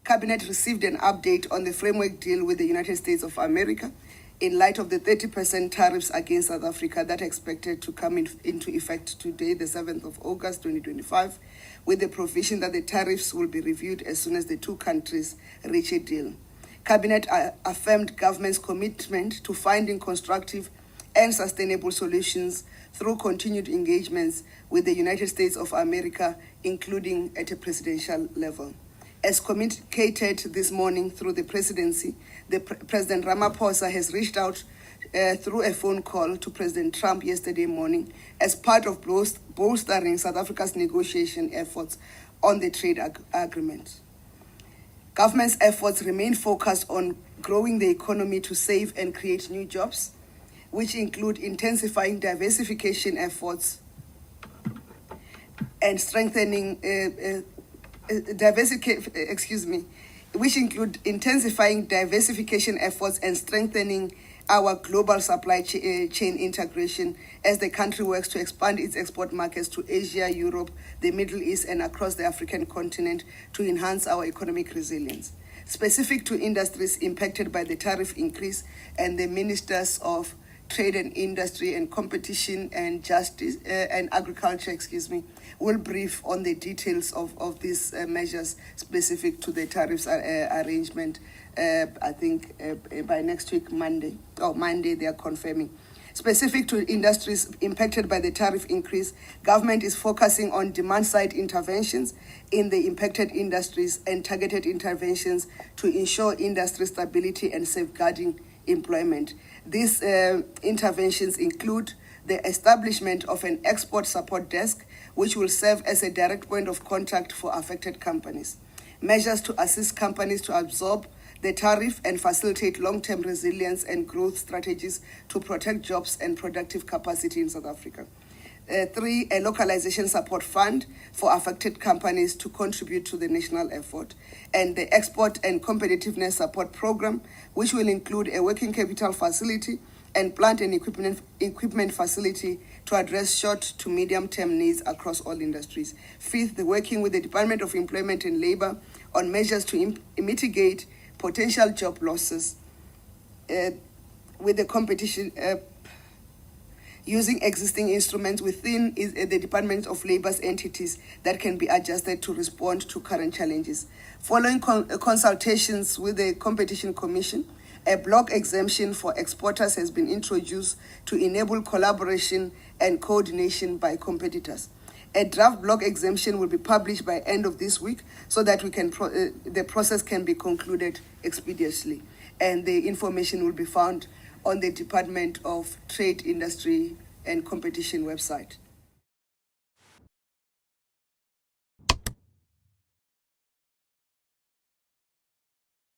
Cabinet received an update on the framework deal with the United States of America in light of the 30% tariffs against South Africa that are expected to come into effect today, the 7th of August 2025, with the provision that the tariffs will be reviewed as soon as the two countries reach a deal. Cabinet affirmed government's commitment to finding constructive and sustainable solutions through continued engagements with the United States of America, including at a presidential level. As communicated this morning through the presidency, President Ramaphosa has reached out through a phone call to President Trump yesterday morning as part of bolstering South Africa's negotiation efforts on the trade agreement. Government's efforts remain focused on growing the economy to save and create new jobs, which include intensifying diversification efforts and strengthening which include intensifying diversification efforts and strengthening our global supply chain integration as the country works to expand its export markets to Asia, Europe, the Middle East, and across the African continent to enhance our economic resilience. Specific to industries impacted by the tariff increase, and the Ministers of Trade and Industry and Competition and Justice and Agriculture, will brief on the details of these measures specific to the tariffs arrangement. I think by next week, Monday they are confirming. Specific to industries impacted by the tariff increase, government is focusing on demand-side interventions in the impacted industries and targeted interventions to ensure industry stability and safeguarding employment. These interventions include the establishment of an export support desk, which will serve as a direct point of contact for affected companies. Measures to assist companies to absorb the tariff and facilitate long-term resilience and growth strategies to protect jobs and productive capacity in South Africa. 3, a localization support fund for affected companies to contribute to the national effort. And the export and competitiveness support program, which will include a working capital facility and plant and equipment facility to address short to medium-term needs across all industries. 5th, the working with the Department of Employment and Labor on measures to mitigate potential job losses with the competition using existing instruments within the Department of Labor's entities that can be adjusted to respond to current challenges. Following consultations with the Competition Commission, a block exemption for exporters has been introduced to enable collaboration and coordination by competitors. A draft block exemption will be published by end of this week so that the process can be concluded expeditiously. And the information will be found on the Department of Trade, Industry and Competition website.